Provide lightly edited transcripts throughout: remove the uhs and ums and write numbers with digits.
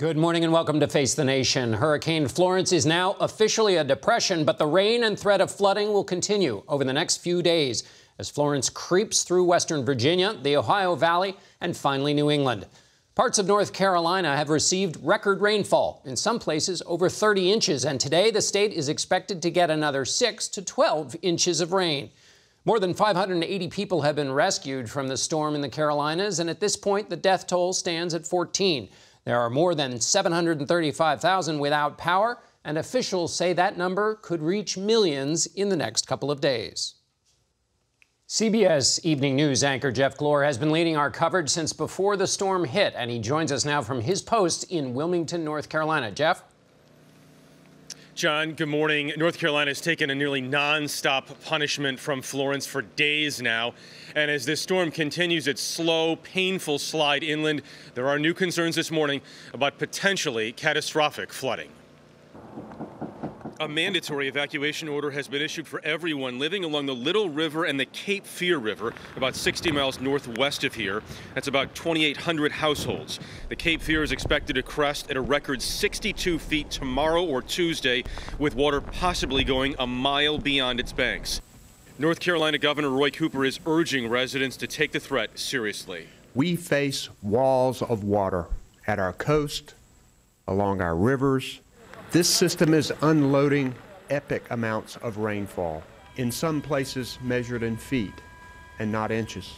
Good morning and welcome to Face the Nation. Hurricane Florence is now officially a depression, but the rain and threat of flooding will continue over the next few days as Florence creeps through western Virginia, the Ohio Valley, and finally New England. Parts of North Carolina have received record rainfall, in some places over 30 inches, and today the state is expected to get another 6 to 12 inches of rain. More than 580 people have been rescued from the storm in the Carolinas, and at this point the death toll stands at 14. There are more than 735,000 without power, and officials say that number could reach millions in the next couple of days. CBS Evening News anchor Jeff Glor has been leading our coverage since before the storm hit, and he joins us now from his post in Wilmington, North Carolina. Jeff? John, good morning. North Carolina has taken a nearly non-stop punishment from Florence for days now. And as this storm continues its slow, painful slide inland, there are new concerns this morning about potentially catastrophic flooding. A mandatory evacuation order has been issued for everyone living along the Little River and the Cape Fear River, about 60 miles northwest of here. That's about 2,800 households. The Cape Fear is expected to crest at a record 62 feet tomorrow or Tuesday, with water possibly going a mile beyond its banks. North Carolina Governor Roy Cooper is urging residents to take the threat seriously. We face walls of water at our coast, along our rivers. This system is unloading epic amounts of rainfall, in some places measured in feet and not inches.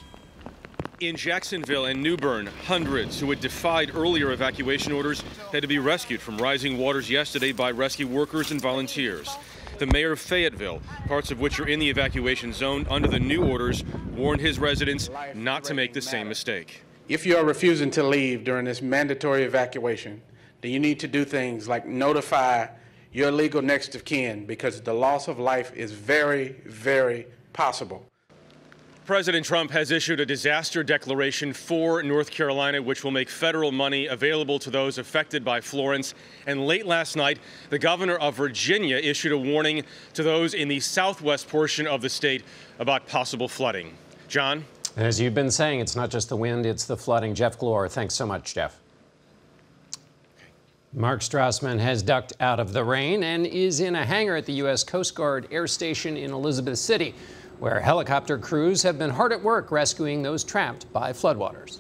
In Jacksonville and New Bern, hundreds who had defied earlier evacuation orders had to be rescued from rising waters yesterday by rescue workers and volunteers. The mayor of Fayetteville, parts of which are in the evacuation zone under the new orders, warned his residents not to make the same mistake. If you are refusing to leave during this mandatory evacuation, then you need to do things like notify your legal next of kin, because the loss of life is very, very possible. President Trump has issued a disaster declaration for North Carolina, which will make federal money available to those affected by Florence. And late last night, the governor of Virginia issued a warning to those in the southwest portion of the state about possible flooding. John? As you've been saying, it's not just the wind, it's the flooding. Jeff Glor, thanks so much, Jeff. Mark Strassmann has ducked out of the rain and is in a hangar at the U.S. Coast Guard Air Station in Elizabeth City, where helicopter crews have been hard at work rescuing those trapped by floodwaters.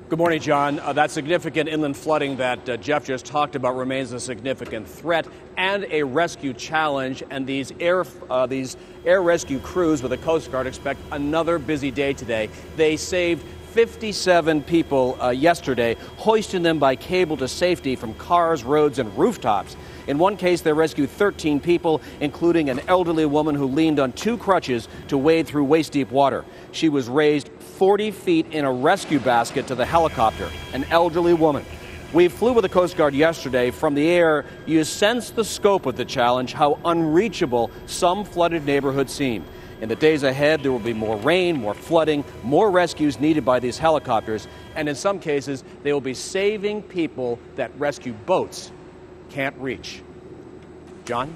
Good morning, John. That significant inland flooding that Jeff just talked about remains a significant threat and a rescue challenge. And these air rescue crews with the Coast Guard expect another busy day today. They saved 57 people yesterday, hoisting them by cable to safety from cars, roads, and rooftops. In one case, they rescued 13 people, including an elderly woman who leaned on 2 crutches to wade through waist-deep water. She was raised 40 feet in a rescue basket to the helicopter, an elderly woman. We flew with the Coast Guard yesterday. From the air, you sense the scope of the challenge, how unreachable some flooded neighborhoods seem. In the days ahead, there will be more rain, more flooding, more rescues needed by these helicopters, and in some cases, they will be saving people that rescue boats can't reach. John?